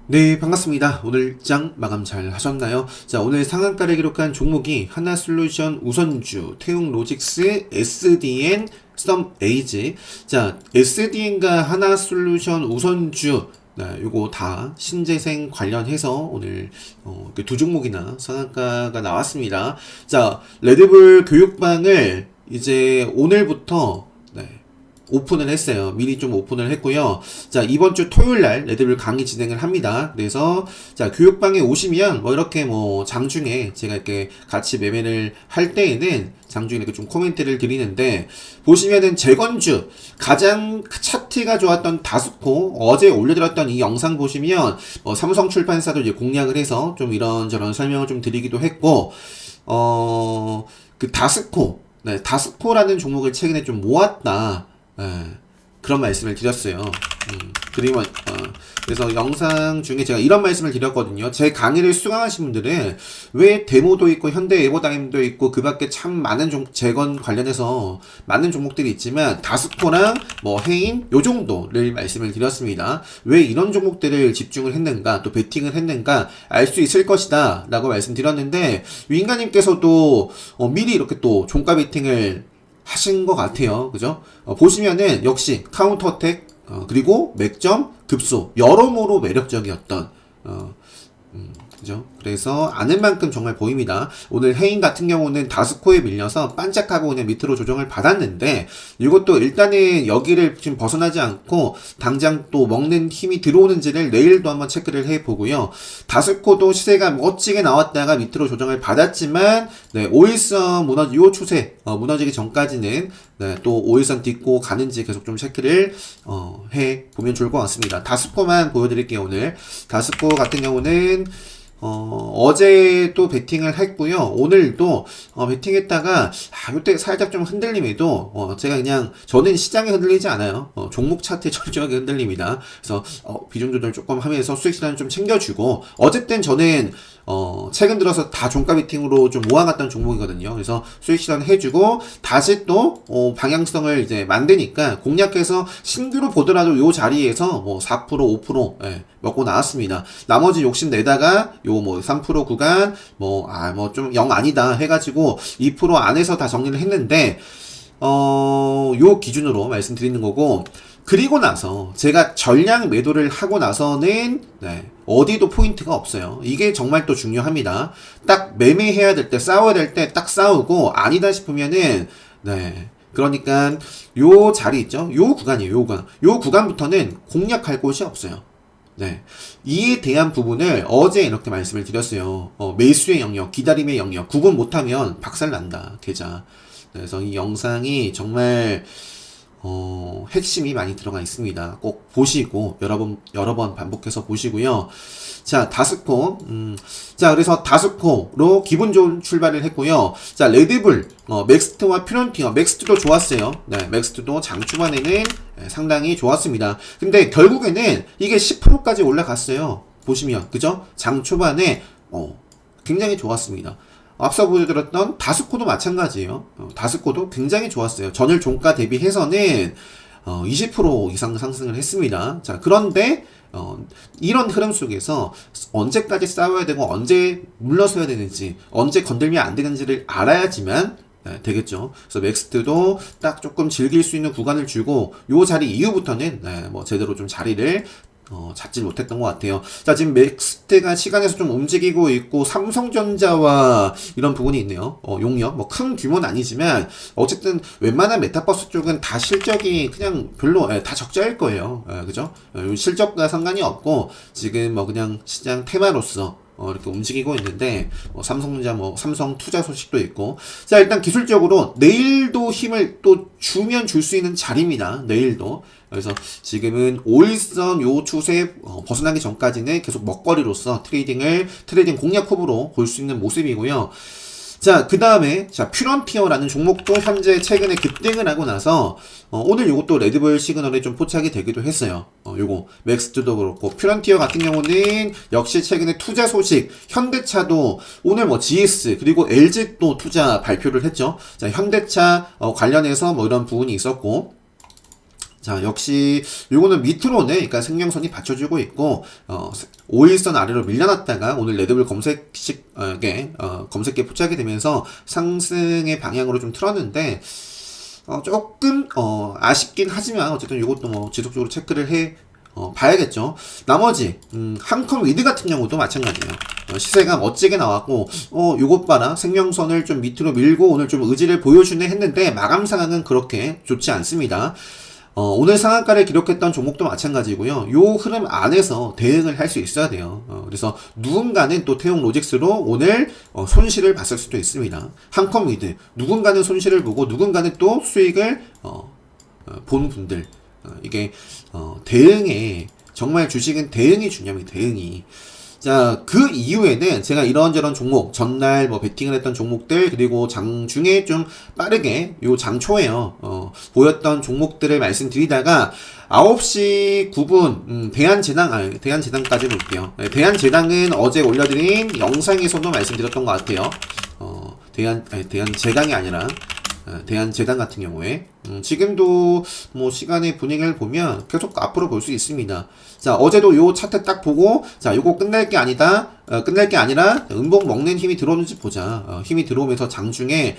네, 반갑습니다. 오늘 장 마감 잘 하셨나요? 자, 오늘 상한가를 기록한 종목이 하나솔루션 우선주, 태웅로직스, SDN, 썸에이지. 자, SDN과 하나솔루션 우선주, 네, 요거 다 신재생 관련해서 오늘 두 종목이나 상한가가 나왔습니다. 자, 레드불 교육방을 이제 오늘부터 네, 오픈을 했어요. 미리 좀 오픈을 했고요. 자, 이번 주 토요일 날 레드불 강의 진행을 합니다. 그래서 자, 교육방에 오시면 뭐 이렇게 뭐 장중에 제가 이렇게 같이 매매를 할 때에는 장중에 이렇게 좀 코멘트를 드리는데, 보시면은 재건주 가장 차트가 좋았던 다스코 어제 올려드렸던 이 영상 보시면 삼성출판사도 이제 공략을 해서 좀 이런저런 설명을 좀 드리기도 했고, 그 다스코, 네, 다스코라는 종목을 최근에 좀 모았다. 그런 말씀을 드렸어요. 그래서 영상 중에 제가 이런 말씀을 드렸거든요. 제 강의를 수강하신 분들은 왜 데모도 있고 현대 에버다임도 있고 그 밖에 참 많은 재건 관련해서 많은 종목들이 있지만 다스코랑 뭐 해인 요 정도를 말씀을 드렸습니다. 왜 이런 종목들을 집중을 했는가, 또 베팅을 했는가 알 수 있을 것이다 라고 말씀드렸는데, 윙가님께서도 미리 이렇게 또 종가 베팅을 하신 것 같아요. 그죠? 보시면은 역시 카운터택, 그리고 맥점, 급소 여러모로 매력적이었던 그죠? 그래서 아는 만큼 정말 보입니다. 오늘 해인 같은 경우는 다스코에 밀려서 반짝하고 그냥 밑으로 조정을 받았는데, 이것도 일단은 여기를 지금 벗어나지 않고 당장 또 먹는 힘이 들어오는지를 내일도 한번 체크를 해보고요. 다스코도 시세가 멋지게 나왔다가 밑으로 조정을 받았지만, 네, 5일선 요 추세 무너지기 전까지는 네, 또 5일선 딛고 가는지 계속 좀 체크를 해보면 좋을 것 같습니다. 다스코만 보여드릴게요. 오늘 다스코 같은 경우는 어제도 베팅을 했고요. 오늘도 베팅했다가 이때 살짝 좀 흔들림에도 제가 그냥, 저는 시장에 흔들리지 않아요. 종목 차트에 철저하게 흔들립니다. 그래서 비중 조절 조금 하면서 수익 시간을 좀 챙겨주고, 어쨌든 저는 최근 들어서 다 종가 베팅으로 좀 모아갔던 종목이거든요. 그래서 수익 실현 해주고 다시 또 방향성을 이제 만드니까 공략해서 신규로 보더라도 요 자리에서 뭐 4% 5% 먹고 나왔습니다. 나머지 욕심 내다가 요 뭐 3% 구간 뭐 좀 영 아니다 해가지고 2% 안에서 다 정리를 했는데, 요 기준으로 말씀드리는 거고, 그리고 나서 제가 전량 매도를 하고 나서는 네, 어디도 포인트가 없어요. 이게 정말 또 중요합니다. 딱 매매해야 될 때, 싸워야 될 때 딱 싸우고, 아니다 싶으면은 네, 그러니까 요 자리 있죠? 요 구간이에요. 요 구간부터는 공략할 곳이 없어요. 네. 이에 대한 부분을 어제 이렇게 말씀을 드렸어요. 매수의 영역, 기다림의 영역, 구분 못하면 박살난다, 계좌. 그래서 이 영상이 정말 핵심이 많이 들어가 있습니다. 꼭 보시고 여러 번 반복해서 보시고요. 자, 다스코. 자, 그래서 다스코로 기분 좋은 출발을 했고요. 자, 레드불, 맥스트와 퓨런티어. 맥스트도 좋았어요. 네, 맥스트도 장 초반에는 상당히 좋았습니다. 근데 결국에는 이게 10%까지 올라갔어요. 보시면, 그죠? 장 초반에 굉장히 좋았습니다. 앞서 보여드렸던 다스코도 마찬가지예요. 다스코도 굉장히 좋았어요. 전일 종가 대비해서는 20% 이상 상승을 했습니다. 자, 그런데 이런 흐름 속에서 언제까지 싸워야 되고 언제 물러서야 되는지, 언제 건들면 안 되는지를 알아야지만 되겠죠. 그래서 맥스트도 딱 조금 즐길 수 있는 구간을 주고, 요 자리 이후부터는 뭐 제대로 좀 자리를 잡지 못했던 것 같아요. 자, 지금 맥스트가 시간에서 좀 움직이고 있고, 삼성전자와 이런 부분이 있네요. 용역, 뭐 큰 규모는 아니지만, 어쨌든 웬만한 메타버스 쪽은 다 실적이 그냥 별로, 다 적자일 거예요. 그죠? 실적과 상관이 없고, 지금 뭐 그냥 시장 테마로서 이렇게 움직이고 있는데, 삼성전자, 삼성 투자 소식도 있고. 자, 일단 기술적으로 내일도 힘을 또 주면 줄 수 있는 자리입니다. 내일도. 그래서 지금은 5일선 요 추세 벗어나기 전까지는 계속 먹거리로서 트레이딩 공략 후보로 볼 수 있는 모습이고요. 자, 그 다음에, 자, 퓨런티어라는 종목도 현재 최근에 급등을 하고 나서, 오늘 요것도 레드불 시그널에 좀 포착이 되기도 했어요. 요거, 맥스트도 그렇고, 퓨런티어 같은 경우는 역시 최근에 투자 소식, 현대차도 오늘 GS, 그리고 LG도 투자 발표를 했죠. 자, 현대차 관련해서 뭐 이런 부분이 있었고, 자, 역시 요거는 밑으로는 그러니까 생명선이 받쳐주고 있고 5일선 아래로 밀려났다가 오늘 레드불 검색계 포착이 되면서 상승의 방향으로 좀 틀었는데 조금 아쉽긴 하지만 어쨌든 요것도 뭐 지속적으로 체크를 해 봐야겠죠. 나머지 한컴 위드 같은 경우도 마찬가지예요. 시세가 멋지게 나왔고 요것 봐라, 생명선을 좀 밑으로 밀고 오늘 좀 의지를 보여주네 했는데 마감 상황은 그렇게 좋지 않습니다. 오늘 상한가를 기록했던 종목도 마찬가지고요. 요 흐름 안에서 대응을 할 수 있어야 돼요. 그래서 누군가는 또 태용 로직스로 오늘 손실을 봤을 수도 있습니다. 한컴 위드 누군가는 손실을 보고 누군가는 또 수익을 본 분들, 이게 대응에 정말 주식은 대응이 중요합니다. 대응이. 자, 그 이후에는 제가 이런저런 종목, 전날 뭐 베팅을 했던 종목들, 그리고 장중에 좀 빠르게, 요 장초에요, 보였던 종목들을 말씀드리다가, 9시 9분, 대한제당까지 볼게요. 네, 대한제당은 어제 올려드린 영상에서도 말씀드렸던 것 같아요. 대한제당이 아니라, 대한제당 같은 경우에 지금도 뭐 시간의 분위기를 보면 계속 앞으로 볼 수 있습니다. 자, 어제도 요 차트 딱 보고 자, 요거 끝날 게 아니다. 끝날 게 아니라 음봉 먹는 힘이 들어오는지 보자. 힘이 들어오면서 장중에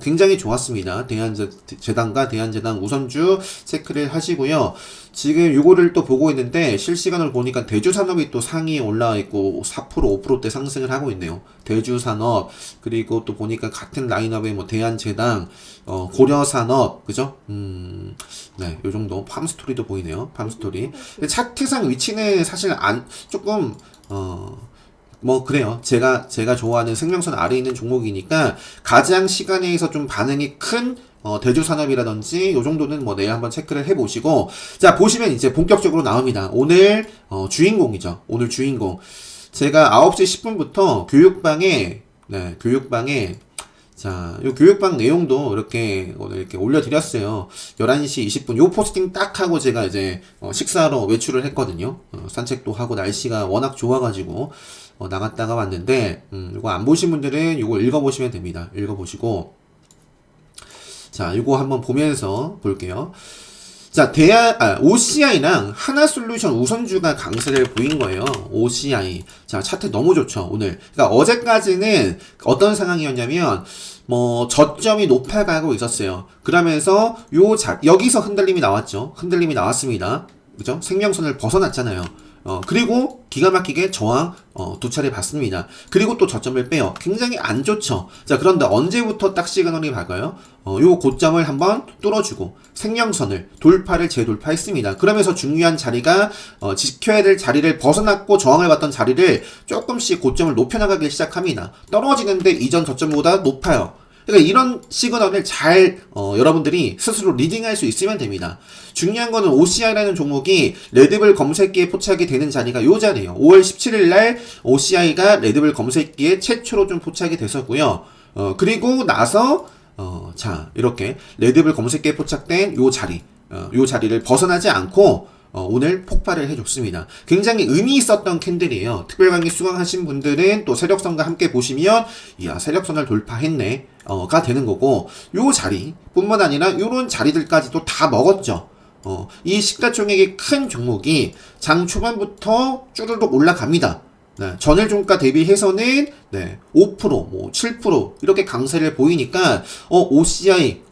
굉장히 좋았습니다. 대한제당과 대한제당 우선주 체크를 하시고요. 지금 요거를 또 보고 있는데 실시간으로 보니까 대주산업이 또 상위에 올라와 있고 4% 5%대 상승을 하고 있네요. 대주산업, 그리고 또 보니까 같은 라인업에 뭐 대한제당, 고려산업, 그죠? 네, 요 정도. 팜스토리도 보이네요. 팜스토리. 차트상 위치는 사실 조금, 뭐, 그래요. 제가 좋아하는 생명선 아래에 있는 종목이니까 가장 시간에서 좀 반응이 큰 대주산업이라든지 요 정도는 뭐 내일 한번 체크를 해보시고, 자, 보시면 이제 본격적으로 나옵니다. 오늘 주인공이죠. 오늘 주인공. 제가 9시 10분부터 교육방에 자, 요 교육방 내용도 이렇게 오늘 이렇게 올려드렸어요. 11시 20분 요 포스팅 딱 하고 제가 이제 식사하러 외출을 했거든요. 산책도 하고 날씨가 워낙 좋아가지고 나갔다가 왔는데 이거 안 보신 분들은 이거 읽어보시면 됩니다. 읽어보시고, 자, 이거 한번 보면서 볼게요. 자, OCI랑 하나솔루션 우선주가 강세를 보인 거예요. OCI. 자, 차트 너무 좋죠, 오늘. 그러니까 어제까지는 어떤 상황이었냐면, 뭐, 저점이 높아가고 있었어요. 그러면서, 여기서 흔들림이 나왔죠. 흔들림이 나왔습니다. 그죠? 생명선을 벗어났잖아요. 그리고 기가 막히게 저항 두 차례 받습니다. 그리고 또 저점을 빼요. 굉장히 안 좋죠. 자, 그런데 언제부터 딱 시그널이 밝아요? 요 고점을 한번 뚫어주고 생명선을 돌파를 재돌파했습니다. 그러면서 중요한 자리가 지켜야 될 자리를 벗어났고 저항을 받던 자리를 조금씩 고점을 높여나가기 시작합니다. 떨어지는데 이전 저점보다 높아요. 그러니까 이런 시그널을 잘 여러분들이 스스로 리딩할 수 있으면 됩니다. 중요한 거는 OCI라는 종목이 레드불 검색기에 포착이 되는 자리가 요 자리예요. 5월 17일 날 OCI가 레드불 검색기에 최초로 좀 포착이 됐었고요. 그리고 나서 자, 이렇게 레드불 검색기에 포착된 요 자리를 벗어나지 않고 오늘 폭발을 해줬습니다. 굉장히 의미 있었던 캔들이에요. 특별 강의 수강하신 분들은 또 세력선과 함께 보시면, 이야, 세력선을 돌파했네, 가 되는 거고, 요 자리 뿐만 아니라 요런 자리들까지도 다 먹었죠. 이 시가총액이 큰 종목이 장 초반부터 쭈르륵 올라갑니다. 네, 전일 종가 대비해서는 5%, 뭐 7% 이렇게 강세를 보이니까 OCI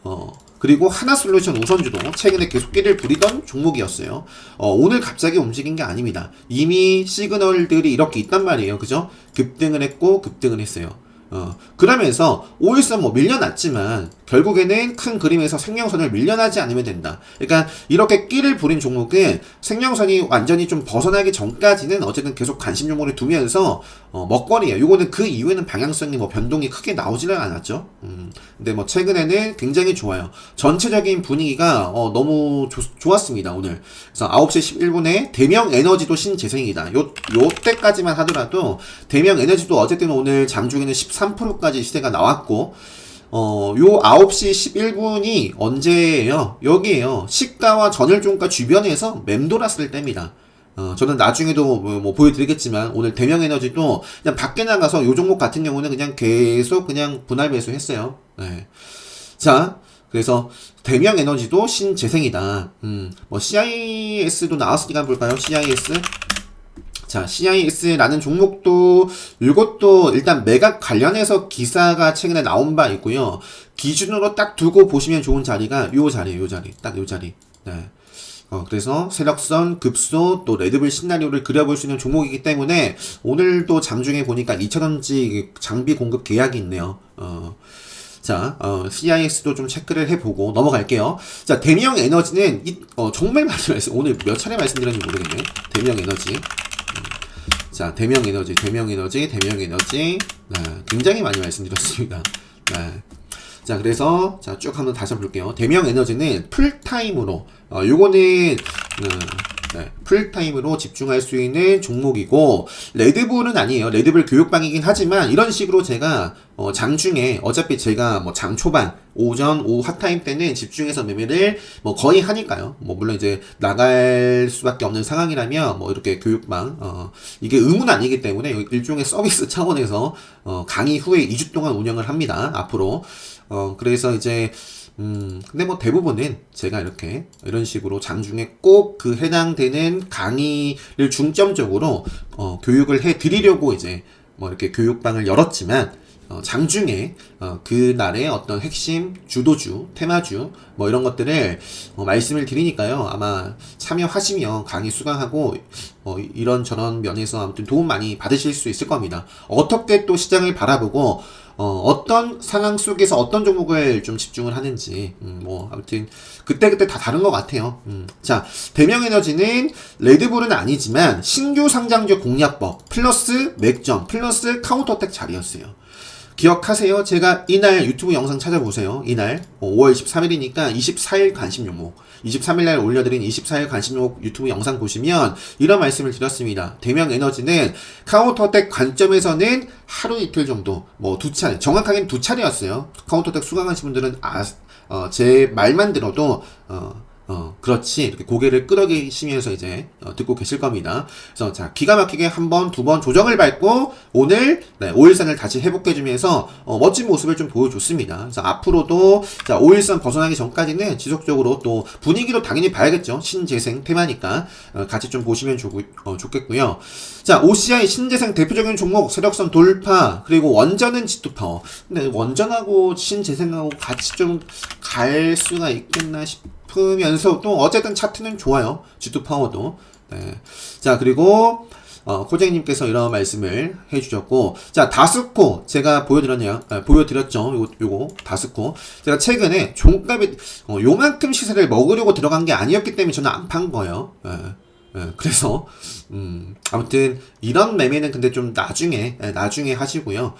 그리고 하나솔루션 우선주도 최근에 계속 끼를 부리던 종목이었어요. 오늘 갑자기 움직인 게 아닙니다. 이미 시그널들이 이렇게 있단 말이에요. 그죠? 급등을 했고 급등을 했어요. 그러면서 5일선 뭐 밀려났지만 결국에는 큰 그림에서 생명선을 밀려나지 않으면 된다. 그러니까 이렇게 끼를 부린 종목은 생명선이 완전히 좀 벗어나기 전까지는 어쨌든 계속 관심 종목을 두면서 먹거리예요. 요거는 그 이후에는 방향성이 뭐 변동이 크게 나오지는 않았죠. 근데 뭐 최근에는 굉장히 좋아요. 전체적인 분위기가 너무 좋았습니다, 오늘. 그래서 9시 11분에 대명에너지도 신재생이다. 요 때까지만 하더라도 대명에너지도 어쨌든 오늘 장중에는 13%까지 시세가 나왔고, 요 9시 11분이 언제예요? 여기에요. 시가와 전일종가 주변에서 맴돌았을 때입니다. 저는 나중에도 뭐 보여드리겠지만 오늘 대명에너지도 그냥 밖에 나가서 요 종목 같은 경우는 그냥 계속 그냥 분할 매수 했어요. 네. 자, 그래서 대명 에너지도 신재생이다. 뭐 CIS도 나왔으니까 볼까요? CIS. 자, CIS라는 종목도 이것도 일단 매각 관련해서 기사가 최근에 나온 바 있고요. 기준으로 딱 두고 보시면 좋은 자리가 요 자리, 딱 요 자리. 네. 그래서 세력선, 급소, 또 레드불 시나리오를 그려볼 수 있는 종목이기 때문에 오늘도 장중에 보니까 2,000원지 장비 공급 계약이 있네요. 자, CIS도 좀 체크를 해보고 넘어갈게요. 자, 대명 에너지는 정말 많이 오늘 몇 차례 말씀드렸는지 모르겠네. 대명 에너지. 자, 대명 에너지. 네, 굉장히 많이 말씀드렸습니다. 네. 자, 그래서 자, 쭉 한번 다시 볼게요. 대명 에너지는 풀타임으로 요거는 네, 풀타임으로 집중할 수 있는 종목이고, 레드불은 아니에요. 레드불 교육방이긴 하지만 이런 식으로 제가 장중에 어차피 제가 뭐 장 초반 오전 오후 핫타임 때는 집중해서 매매를 뭐 거의 하니까요. 뭐 물론 이제 나갈 수밖에 없는 상황이라면 뭐 이렇게 교육방 이게 의무는 아니기 때문에 일종의 서비스 차원에서 강의 후에 2주 동안 운영을 합니다. 앞으로 그래서 이제 근데 뭐 대부분은 제가 이런 식으로 장중에 꼭 그 해당되는 강의를 중점적으로 교육을 해 드리려고 이제 뭐 이렇게 교육방을 열었지만 장중에 그날의 어떤 핵심 주도주, 테마주 뭐 이런 것들을 말씀을 드리니까요. 아마 참여하시면 강의 수강하고 이런저런 면에서 아무튼 도움 많이 받으실 수 있을 겁니다. 어떻게 또 시장을 바라보고 어떤 상황 속에서 어떤 종목을 좀 집중을 하는지 뭐 아무튼 그때그때 다 다른 것 같아요. 자, 대명에너지는 레드불은 아니지만 신규 상장주 공략법 플러스 맥점 플러스 카운터택 자리였어요. 기억하세요? 제가 이날 유튜브 영상 찾아보세요. 이날 5월 23일이니까 24일 관심 종목 23일날 올려드린 24일 관심 종목 유튜브 영상 보시면 이런 말씀을 드렸습니다. 대명에너지는 카운터택 관점에서는 하루 이틀 정도 뭐 두 차례 정확하게는 두 차례였어요. 카운터택 수강하신 분들은 제 말만 들어도 그렇지. 이렇게 고개를 끄덕이시면서 이제 듣고 계실 겁니다. 그래서 자, 기가 막히게 한 번, 두 번 조정을 밟고 오늘 5일선을 다시 회복해주면서 멋진 모습을 좀 보여줬습니다. 그래서 앞으로도 자, 5일선 벗어나기 전까지는 지속적으로 또 분위기도 당연히 봐야겠죠. 신재생 테마니까 같이 좀 보시면 좋겠고요. 자, OCI 신재생 대표적인 종목 세력선 돌파 그리고 원전은 G2파워. 근데 원전하고 신재생하고 같이 좀 갈 수가 있겠나 싶으면서도 어쨌든 차트는 좋아요. G2파워도. 네. 자, 그리고 코쟁님께서 이런 말씀을 해주셨고, 자, 다스코 제가 보여드렸죠. 요거 다스코 제가 최근에 종가에 요만큼 시세를 먹으려고 들어간 게 아니었기 때문에 저는 안 판 거예요. 그래서 아무튼 이런 매매는 근데 좀 나중에 하시고요.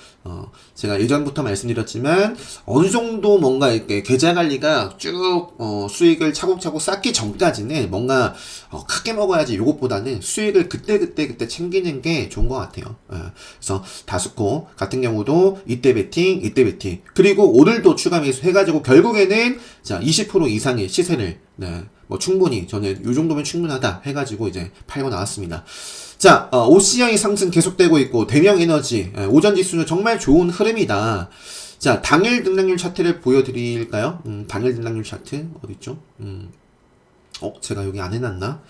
제가 예전부터 말씀드렸지만 어느 정도 뭔가 이렇게 계좌 관리가 쭉 수익을 차곡차곡 쌓기 전까지는 뭔가 크게 먹어야지 이것보다는 수익을 그때 챙기는 게 좋은 것 같아요. 그래서 다스코 같은 경우도 이때 베팅 그리고 오늘도 추가 매수 해가지고 결국에는 자 20% 이상의 시세를 뭐 충분히 저는 요 정도면 충분하다 해가지고 이제 팔고 나왔습니다. 자, OCI 상승 계속되고 있고 대명에너지 오전 지수는 정말 좋은 흐름이다. 자, 당일 등락률 차트를 보여드릴까요? 당일 등락률 차트 어딨죠? 제가 여기 안 해놨나?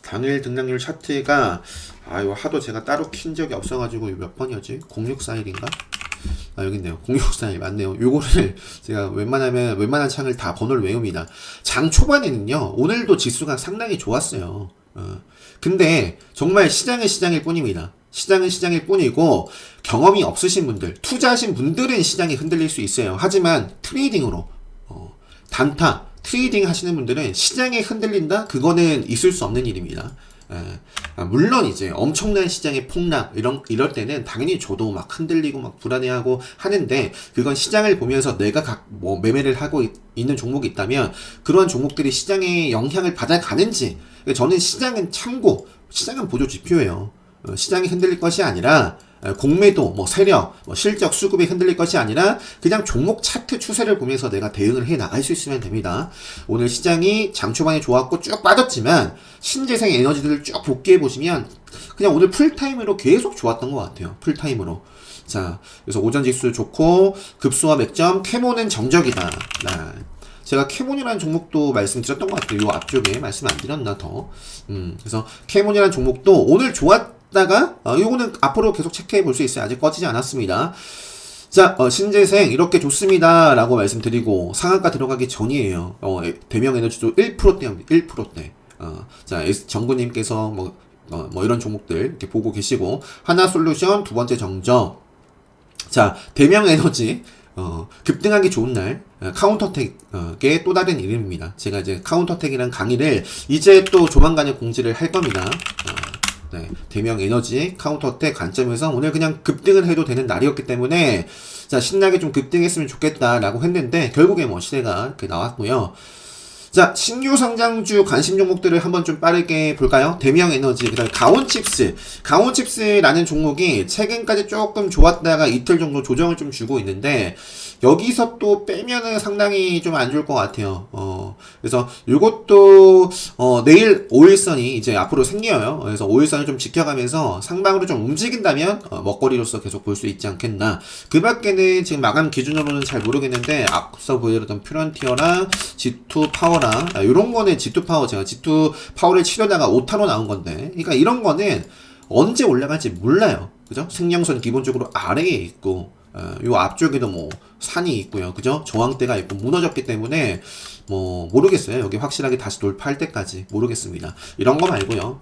당일 등락률 차트가 이거 하도 제가 따로 킨 적이 없어가지고 몇 번이었지? 0641인가? 여기 있네요. 0641 맞네요. 요거를 제가 웬만한 창을 다 번호를 외웁니다. 장 초반에는요, 오늘도 지수가 상당히 좋았어요. 근데 정말 시장은 시장일 뿐입니다. 시장은 시장일 뿐이고 경험이 없으신 분들, 투자하신 분들은 시장이 흔들릴 수 있어요. 하지만 트레이딩으로 단타, 트레이딩 하시는 분들은 시장이 흔들린다? 그거는 있을 수 없는 일입니다. 물론 이제 엄청난 시장의 폭락 이럴 때는 당연히 저도 막 흔들리고 막 불안해하고 하는데 그건 시장을 보면서 내가 매매를 하고 있는 종목이 있다면 그러한 종목들이 시장에 영향을 받아가는지 저는 시장은 참고 시장은 보조 지표예요. 시장이 흔들릴 것이 아니라 공매도, 세력, 실적, 수급이 흔들릴 것이 아니라 그냥 종목 차트 추세를 보면서 내가 대응을 해 나갈 수 있으면 됩니다. 오늘 시장이 장 초반에 좋았고 쭉 빠졌지만 신재생 에너지들을 쭉 복귀해 보시면 그냥 오늘 풀타임으로 계속 좋았던 것 같아요. 풀타임으로. 자, 그래서 오전 지수 좋고 급소와 맥점, 캐모는 정적이다. 제가 캐몬이라는 종목도 말씀드렸던 것 같아요. 요 앞쪽에 말씀 안 드렸나 더. 그래서 캐몬이라는 종목도 오늘 좋았다가 요거는 앞으로 계속 체크해 볼 수 있어요. 아직 꺼지지 않았습니다. 자, 신재생 이렇게 좋습니다 라고 말씀드리고 상한가 들어가기 전이에요. 대명에너지도 1%대입니다. 1%대. 자, 정구님께서 뭐 이런 종목들 이렇게 보고 계시고, 하나솔루션 두 번째 정적. 자, 대명에너지 급등하기 좋은 날 카운터텍의 또 다른 이름입니다. 제가 이제 카운터텍이라는 강의를 이제 또 조만간에 공지를 할 겁니다. 네, 대명에너지 카운터텍 관점에서 오늘 그냥 급등을 해도 되는 날이었기 때문에 자, 신나게 좀 급등했으면 좋겠다라고 했는데 결국에 뭐 시대가 이렇게 나왔고요. 자, 신규 성장주 관심 종목들을 한번 좀 빠르게 볼까요? 대명에너지, 그 다음에 가온칩스. 가온칩스라는 종목이 최근까지 조금 좋았다가 이틀 정도 조정을 좀 주고 있는데, 여기서 또 빼면은 상당히 좀 안 좋을 것 같아요. 그래서 요것도, 내일 5일선이 이제 앞으로 생겨요. 그래서 5일선을 좀 지켜가면서 상방으로 좀 움직인다면, 먹거리로서 계속 볼 수 있지 않겠나. 그 밖에는 지금 마감 기준으로는 잘 모르겠는데, 앞서 보여드렸던 퓨런티어랑 G2 파워랑, 요런 거는 G2 파워, 제가 G2 파워를 치려다가 5타로 나온 건데, 그러니까 이런 거는 언제 올라갈지 몰라요. 그죠? 생명선 기본적으로 아래에 있고, 요 앞쪽에도 뭐 산이 있고요. 그죠? 저항대가 있고 무너졌기 때문에 뭐 모르겠어요. 여기 확실하게 다시 돌파할 때까지 모르겠습니다. 이런 거 말고요.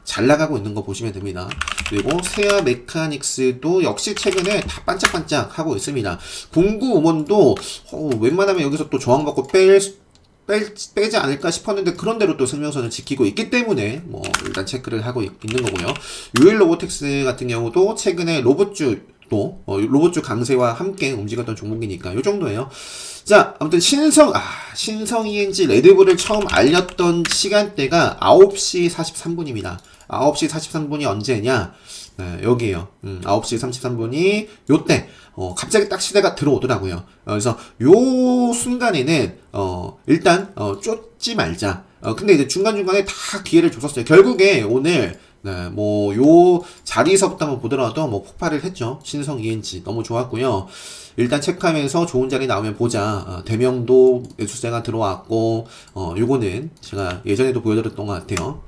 잘 나가고 있는 거 보시면 됩니다. 그리고 세아 메카닉스도 역시 최근에 다 반짝반짝 하고 있습니다. 공구음원도 웬만하면 여기서 또 저항받고 빼지 않을까 싶었는데 그런대로 또 생명선을 지키고 있기 때문에 뭐 일단 체크를 하고 있는 거고요. 유일로보텍스 같은 경우도 최근에 로봇주 강세와 함께 움직였던 종목이니까 요 정도예요. 자, 아무튼 신성 ENG 레드불을 처음 알렸던 시간대가 9시 43분입니다. 9시 43분이 언제냐? 네, 여기에요. 9시 33분이 요때 갑자기 딱 시대가 들어오더라고요. 그래서 요 순간에는 일단 쫓지 말자. 근데 이제 중간중간에 다 기회를 줬었어요. 결국에 오늘 네, 뭐, 요 자리에서부터 한번 보더라도 뭐 폭발을 했죠. 신성 ENG. 너무 좋았고요. 일단 체크하면서 좋은 자리 나오면 보자. 대명도 매수세가 들어왔고, 요거는 제가 예전에도 보여드렸던 것 같아요.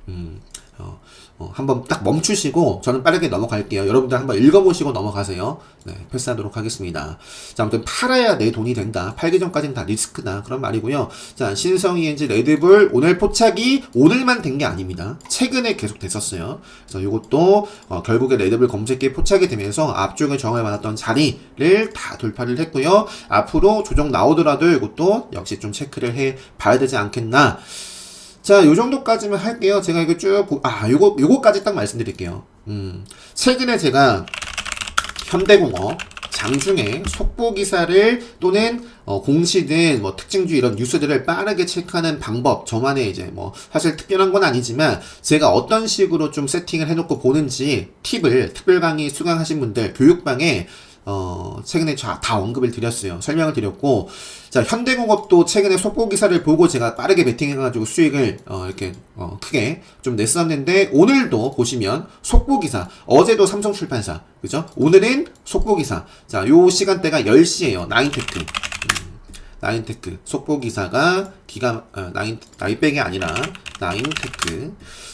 한번 딱 멈추시고 저는 빠르게 넘어갈게요. 여러분들 한번 읽어보시고 넘어가세요. 네, 패스하도록 하겠습니다. 자, 아무튼 팔아야 내 돈이 된다. 팔기 전까지는 다 리스크다. 그런 말이고요. 자, 신성 ENG 레드불 오늘 포착이 오늘만 된 게 아닙니다. 최근에 계속 됐었어요. 그래서 이것도 결국에 레드불 검색기에 포착이 되면서 앞쪽에 정을 받았던 자리를 다 돌파를 했고요. 앞으로 조정 나오더라도 이것도 역시 좀 체크를 해 봐야 되지 않겠나. 자, 요 정도까지만 할게요. 제가 이거 쭉 요거까지 딱 말씀드릴게요. 최근에 제가 현대공업 장중에 속보 기사를 또는 공시든 뭐 특징주 이런 뉴스들을 빠르게 체크하는 방법, 저만의 이제 뭐 사실 특별한 건 아니지만 제가 어떤 식으로 좀 세팅을 해놓고 보는지 팁을 특별 강의 수강하신 분들 교육방에 최근에 다 언급을 드렸어요. 설명을 드렸고, 자, 현대공업도 최근에 속보 기사를 보고 제가 빠르게 베팅해가지고 수익을, 이렇게, 크게 좀 냈었는데, 오늘도 보시면 속보 기사, 어제도 삼성출판사, 그죠? 오늘은 속보 기사. 자, 요 시간대가 10시에요. 나인테크. 나인테크. 속보 기사가 나인백이 아니라, 나인테크.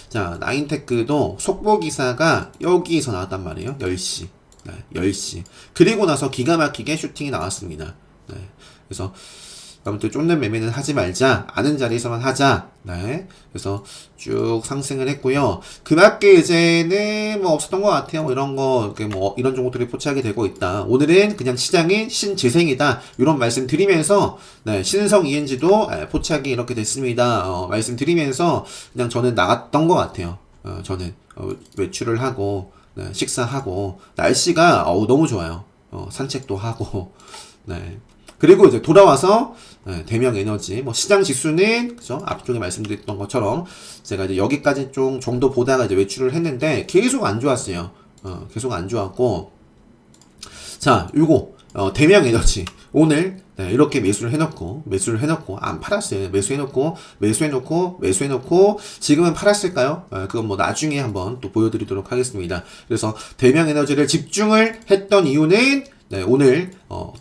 자, 나인테크도 속보 기사가 여기서 나왔단 말이에요. 10시. 네, 10시. 그리고 나서 기가 막히게 슈팅이 나왔습니다. 네, 그래서 아무튼 쫓는 매매는 하지 말자. 아는 자리에서만 하자. 네, 그래서 쭉 상승을 했고요. 그 밖에 이제는 뭐 없었던 것 같아요. 뭐 이런 거, 뭐 이런 종목들이 포착이 되고 있다. 오늘은 그냥 시장이 신재생이다. 이런 말씀 드리면서, 네, 신성 ENG도 포착이 이렇게 됐습니다. 말씀드리면서 그냥 저는 나갔던 것 같아요. 저는 외출을 하고, 네, 식사하고 날씨가 너무 좋아요. 산책도 하고 네. 그리고 이제 돌아와서 네, 대명에너지 뭐 시장 지수는 그죠? 앞쪽에 말씀드렸던 것처럼 제가 이제 여기까지 좀 정도 보다가 이제 외출을 했는데 계속 안 좋았어요. 계속 안 좋았고 자, 요거 대명에너지 오늘 네, 이렇게 매수를 해놓고 안 팔았어요. 매수해놓고 지금은 팔았을까요? 그건 뭐 나중에 한번 또 보여드리도록 하겠습니다. 그래서 대명에너지를 집중을 했던 이유는 네, 오늘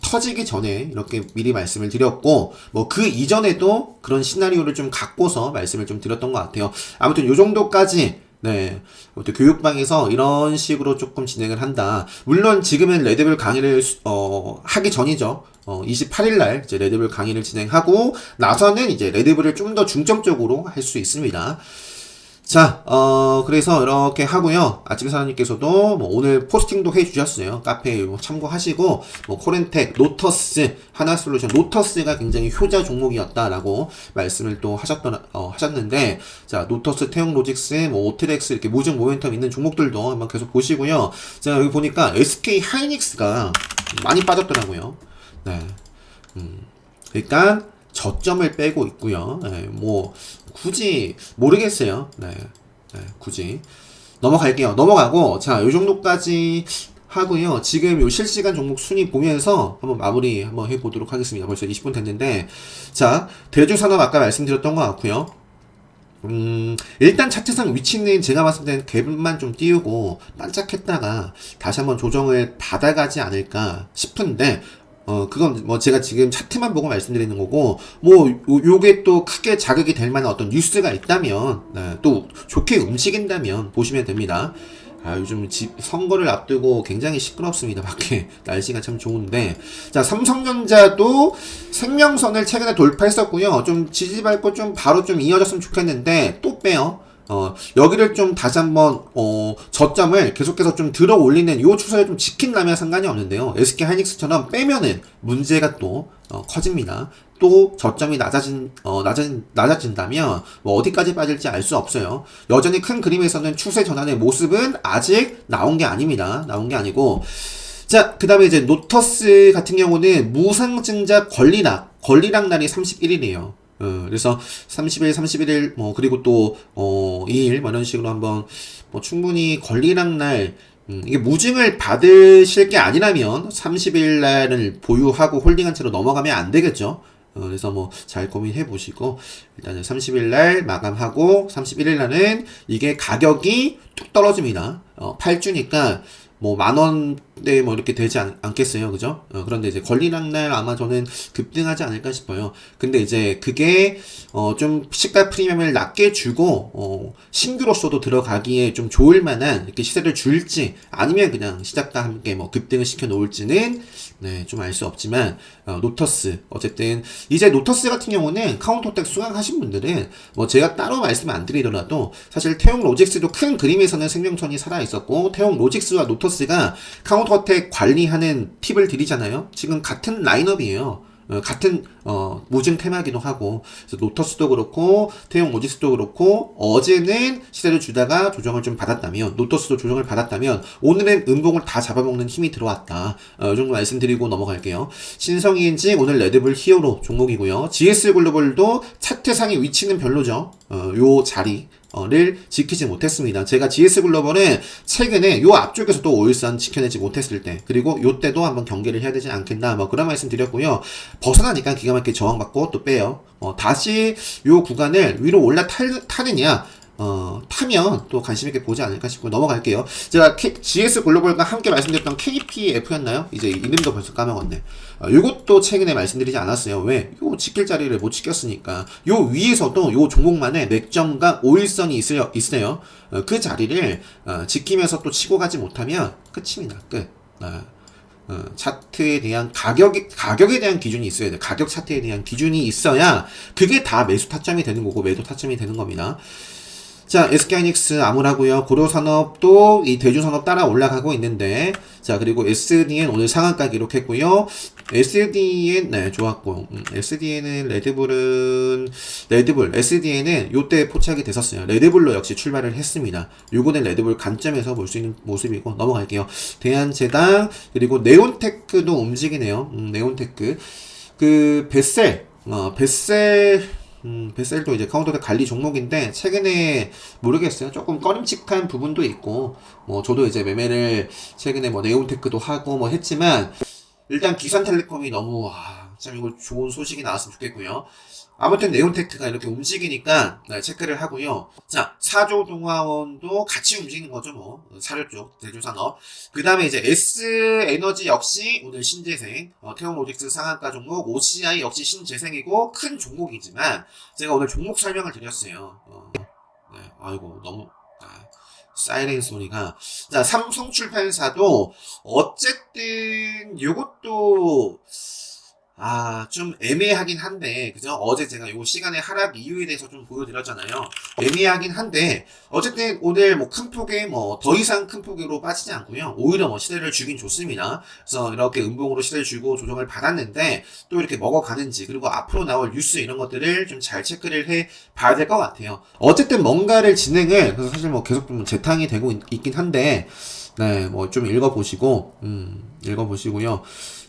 터지기 전에 이렇게 미리 말씀을 드렸고 뭐 그 이전에도 그런 시나리오를 좀 갖고서 말씀을 좀 드렸던 것 같아요. 아무튼 요 정도까지 네, 아무튼 교육방에서 이런 식으로 조금 진행을 한다. 물론 지금은 레드불 강의를 하기 전이죠. 28일 날 이제 레드불 강의를 진행하고 나서는 이제 레드불을 좀 더 중점적으로 할 수 있습니다. 자, 그래서 이렇게 하고요. 아침 사장님께서도 뭐 오늘 포스팅도 해주셨어요. 카페에 참고하시고, 뭐 코렌텍, 노터스, 하나솔루션, 노터스가 굉장히 효자 종목이었다라고 말씀을 또 하셨는데, 자, 노터스, 태용로직스, 뭐 오트렉스 이렇게 무증 모멘텀 있는 종목들도 한번 계속 보시고요. 자, 여기 보니까 SK 하이닉스가 많이 빠졌더라고요. 네. 그러니까 저점을 빼고 있고요. 네, 뭐 굳이 모르겠어요. 네, 네, 굳이 넘어갈게요. 넘어가고 자, 요 정도까지 하고요. 지금 요 실시간 종목 순위 보면서 한번 마무리 한번 해보도록 하겠습니다. 벌써 20분 됐는데 자, 대중산업 아까 말씀드렸던 것 같고요. 일단 차트상 위치는 제가 봤을 때는 갭만 좀 띄우고 반짝했다가 다시 한번 조정을 받아가지 않을까 싶은데 그건 뭐 제가 지금 차트만 보고 말씀드리는 거고, 뭐, 요게 또 크게 자극이 될 만한 어떤 뉴스가 있다면, 네, 또 좋게 움직인다면 보시면 됩니다. 아, 요즘 선거를 앞두고 굉장히 시끄럽습니다. 밖에. 날씨가 참 좋은데. 자, 삼성전자도 생명선을 최근에 돌파했었고요. 좀 지지밟고 좀 바로 좀 이어졌으면 좋겠는데, 또 빼요. 여기를 좀 다시 한번, 저점을 계속해서 좀 들어 올리는 요 추세를 좀 지킨다면 상관이 없는데요. SK 하이닉스처럼 빼면은 문제가 또, 커집니다. 또 저점이 낮아진다면 뭐 어디까지 빠질지 알 수 없어요. 여전히 큰 그림에서는 추세 전환의 모습은 아직 나온 게 아닙니다. 나온 게 아니고. 자, 그 다음에 이제 노터스 같은 경우는 무상증자 권리락 날이 31일이에요. 그래서 30일, 31일, 뭐, 그리고 또, 2일, 뭐, 이런 식으로 한번, 뭐, 충분히 권리락 날, 이게 무증을 받으실 게 아니라면 30일 날을 보유하고 홀딩한 채로 넘어가면 안 되겠죠. 그래서 뭐, 잘 고민해 보시고, 일단은 30일 날 마감하고, 31일 날은 이게 가격이 뚝 떨어집니다. 8주니까, 뭐, 10,000원대 뭐 이렇게 되지 않겠어요. 그죠? 그런데 이제 권리락날 아마 저는 급등하지 않을까 싶어요. 근데 이제 그게, 좀 시가 프리미엄을 낮게 주고, 신규로서도 들어가기에 좀 좋을 만한 이렇게 시세를 줄지, 아니면 그냥 시작과 함께 뭐 급등을 시켜 놓을지는, 네, 좀 알 수 없지만, 노터스. 어쨌든, 이제 노터스 같은 경우는 카운터텍 수강하신 분들은, 뭐 제가 따로 말씀 안 드리더라도, 사실 태용 로직스도 큰 그림에서는 생명선이 살아있었고, 태용 로직스와 노터스가 카운터텍 관리하는 팁을 드리잖아요. 지금 같은 라인업이에요. 같은 무증 테마기도 하고, 그래서 노터스도 그렇고 태용 로직스도 그렇고 어제는 시세를 주다가 조정을 좀 받았다면, 노터스도 조정을 받았다면 오늘은 음봉을 다 잡아먹는 힘이 들어왔다. 이 정도 말씀드리고 넘어갈게요. 신성이엔지 오늘 레드불 히어로 종목이고요. GS글로벌도 차트상의 위치는 별로죠. 요 자리를 지키지 못했습니다. 제가 GS글로벌은 최근에 요 앞쪽에서 또 5일선 지켜내지 못했을 때, 그리고 요 때도 한번 경계를 해야 되지 않겠나, 뭐 그런 말씀 드렸고요. 벗어나니까 기가 막히게 저항받고 또 빼요. 다시 요 구간을 위로 타느냐, 타면 또 관심있게 보지 않을까 싶고 넘어갈게요. 제가 GS 글로벌과 함께 말씀드렸던 KPF였나요? 이제 이름도 벌써 까먹었네. 요것도 최근에 말씀드리지 않았어요. 왜? 요 지킬 자리를 못 지켰으니까. 요 위에서도 요 종목만의 맥점과 5일선이 있어요. 그 자리를 지키면서 또 치고 가지 못하면 끝입니다. 끝. 차트에 대한 가격에 대한 기준이 있어야 돼. 가격 차트에 대한 기준이 있어야 그게 다 매수 타점이 되는 거고 매도 타점이 되는 겁니다. 자, SK하이닉스 암울하고요. 고려산업도 이 대주산업 따라 올라가고 있는데, 자, 그리고 SDN 오늘 상한가 기록했고요. SDN 네, 좋았고, SDN은 SDN은 요때 포착이 됐었어요. 레드불로 역시 출발을 했습니다. 요거는 레드불 관점에서 볼 수 있는 모습이고 넘어갈게요. 대한제당 그리고 네온테크도 움직이네요. 네온테크 베셀도 이제 카운터텍 관리 종목인데, 최근에 모르겠어요. 조금 꺼림칙한 부분도 있고, 뭐, 저도 이제 매매를 최근에 뭐, 네온테크도 하고 뭐 했지만, 일단 기산텔레콤이 너무, 참 이거 좋은 소식이 나왔으면 좋겠고요. 아무튼 네온테크가 이렇게 움직이니까 네, 체크를 하고요. 자, 사조동화원도 같이 움직이는 거죠, 뭐. 사료 쪽, 대조산업. 그 다음에 이제 S에너지 역시 오늘 신재생, 태용로직스 상한가 종목, OCI 역시 신재생이고 큰 종목이지만 제가 오늘 종목 설명을 드렸어요. 네, 아이고, 너무, 사이렌 소리가. 자, 삼성출판사도 어쨌든 요것도 좀 애매하긴 한데, 그죠? 어제 제가 요 시간의 하락 이유에 대해서 좀 보여드렸잖아요. 애매하긴 한데, 어쨌든 오늘 뭐 큰 폭에 더 이상 큰 폭으로 빠지지 않고요. 오히려 시세를 주긴 좋습니다. 그래서 이렇게 음봉으로 시세를 주고 조정을 받았는데, 또 이렇게 먹어가는지, 그리고 앞으로 나올 뉴스 이런 것들을 좀 잘 체크를 해 봐야 될 것 같아요. 어쨌든 뭔가를 진행을, 그래서 사실 계속 좀 재탕이 되고 있긴 한데, 네, 좀 읽어보시고요.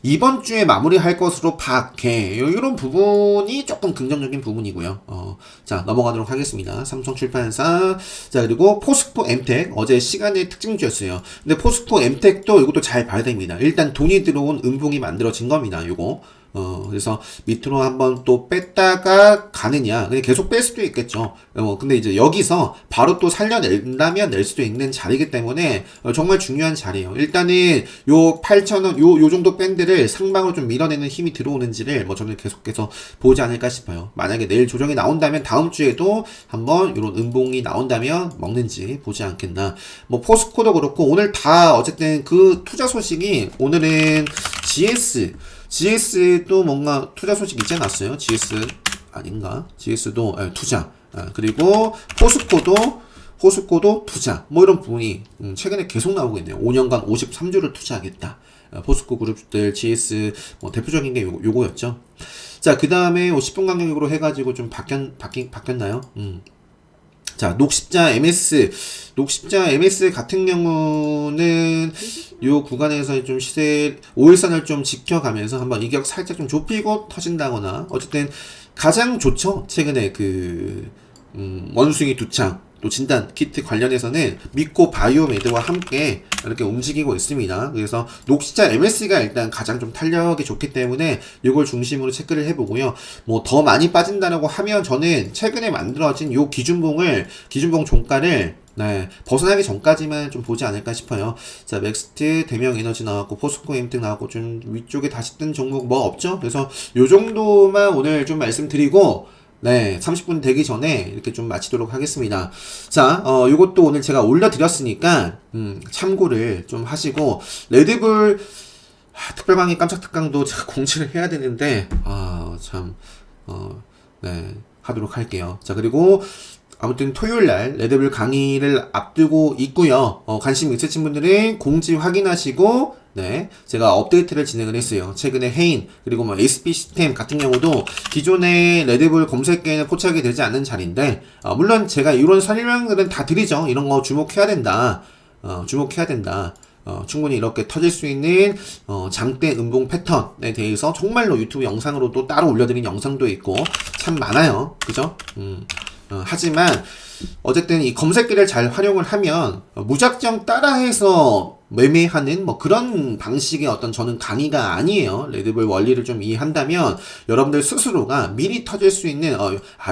이번 주에 마무리할 것으로 파악해. 이런 부분이 조금 긍정적인 부분이고요. 자, 넘어가도록 하겠습니다. 삼성출판사. 자, 그리고 포스코 엠텍. 어제 시간의 특징주였어요. 근데 포스코 엠텍도 이것도 잘 봐야 됩니다. 일단 돈이 들어온 음봉이 만들어진 겁니다. 요거. 그래서 밑으로 한번 또 뺐다가 가느냐. 그냥 계속 뺄 수도 있겠죠. 근데 이제 여기서 바로 또 살려낸다면 낼 수도 있는 자리이기 때문에 정말 중요한 자리예요. 일단은 요 8,000원, 요 정도 밴드를 상방으로 좀 밀어내는 힘이 들어오는지를 저는 계속해서 보지 않을까 싶어요. 만약에 내일 조정이 나온다면 다음 주에도 한번 요런 음봉이 나온다면 먹는지 보지 않겠나. 포스코도 그렇고 오늘 다 어쨌든 그 투자 소식이 오늘은 GS도 뭔가 투자 소식 있지 않았어요? GS 아닌가? GS도 투자. 그리고 포스코도 투자. 이런 부분이 최근에 계속 나오고 있네요. 5년간 53조를 투자하겠다. 포스코 그룹들 GS 대표적인 게 요거였죠. 자, 그 다음에 10분 간격으로 해가지고 좀 바뀌었나요? 자, 녹십자 MS 같은 경우는 요 구간에서 좀 시세 5일선을 좀 지켜가면서 한번 이격 살짝 좀 좁히고 터진다거나 어쨌든 가장 좋죠. 최근에 원숭이 두창 또 진단 키트 관련해서는 미코 바이오메드와 함께 이렇게 움직이고 있습니다. 그래서 녹시자 MS가 일단 가장 좀 탄력이 좋기 때문에 이걸 중심으로 체크를 해보고요. 더 많이 빠진다라고 하면 저는 최근에 만들어진 요 기준봉 종가를 벗어나기 전까지만 좀 보지 않을까 싶어요. 자, 맥스트, 대명에너지 나왔고, 포스코 엠텍 나왔고, 좀 위쪽에 다시 뜬 종목 없죠? 그래서 요 정도만 오늘 좀 말씀드리고, 30분 되기 전에 이렇게 좀 마치도록 하겠습니다. 자, 요것도 오늘 제가 올려드렸으니까, 참고를 좀 하시고, 레드불, 특별강의 깜짝 특강도 제가 공지를 해야 되는데, 하도록 할게요. 자, 그리고, 아무튼 토요일날 레드불 강의를 앞두고 있고요. 관심 있으신 분들은 공지 확인하시고 제가 업데이트를 진행을 했어요. 최근에 해인 그리고 SP 시스템 같은 경우도 기존의 레드불 검색계에는 포착이 되지 않는 자리인데 물론 제가 이런 설명들은 다 드리죠. 이런 거 주목해야 된다. 충분히 이렇게 터질 수 있는 장대 음봉 패턴에 대해서 정말로 유튜브 영상으로도 따로 올려드린 영상도 있고 참 많아요. 그죠? 하지만 어쨌든 이 검색기를 잘 활용을 하면 무작정 따라해서 매매하는 그런 방식의 저는 강의가 아니에요. 레드불 원리를 좀 이해한다면 여러분들 스스로가 미리 터질 수 있는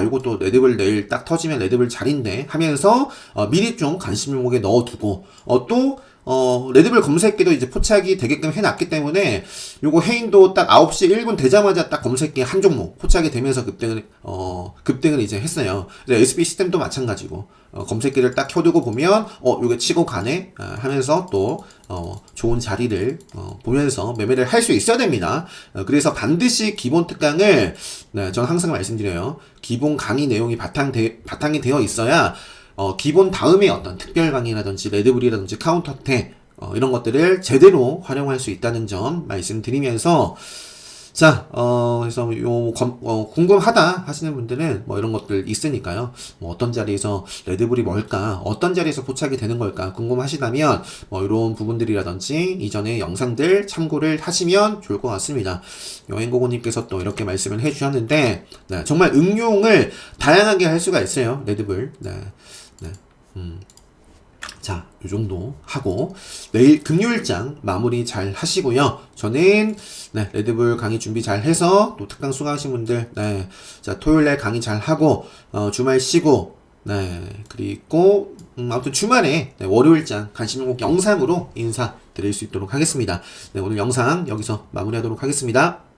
이것도 레드불 내일 딱 터지면 레드불 자리인데 하면서 미리 좀 관심 종목에 넣어두고 또 레드불 검색기도 이제 포착이 되게끔 해놨기 때문에 요거 해인도 딱 9시 1분 되자마자 딱 검색기 한 종목 포착이 되면서 급등을 이제 했어요. SP 시스템도 마찬가지고 검색기를 딱 켜두고 보면 요게 치고 가네 하면서 또 좋은 자리를 보면서 매매를 할 수 있어야 됩니다. 그래서 반드시 기본 특강을 저는 항상 말씀드려요. 기본 강의 내용이 바탕이 되어 있어야 기본 다음에 어떤 특별 강의라든지 레드불이라든지 카운터텍 이런 것들을 제대로 활용할 수 있다는 점 말씀드리면서 자, 그래서 궁금하다 하시는 분들은 이런 것들 있으니까요. 어떤 자리에서 레드불이 뭘까? 어떤 자리에서 포착이 되는 걸까? 궁금하시다면 이런 부분들이라든지 이전의 영상들 참고를 하시면 좋을 것 같습니다. 여행고고님께서 또 이렇게 말씀을 해주셨는데 정말 응용을 다양하게 할 수가 있어요. 레드불. 자, 요 정도 하고 내일 금요일장 마무리 잘 하시고요. 저는 네, 레드불 강의 준비 잘 해서 또 특강 수강하신 분들 네, 자, 토요일에 강의 잘 하고 주말 쉬고 네, 그리고 아무튼 주말에 네, 월요일장 관심 종목 영상으로 인사드릴 수 있도록 하겠습니다. 네, 오늘 영상 여기서 마무리하도록 하겠습니다.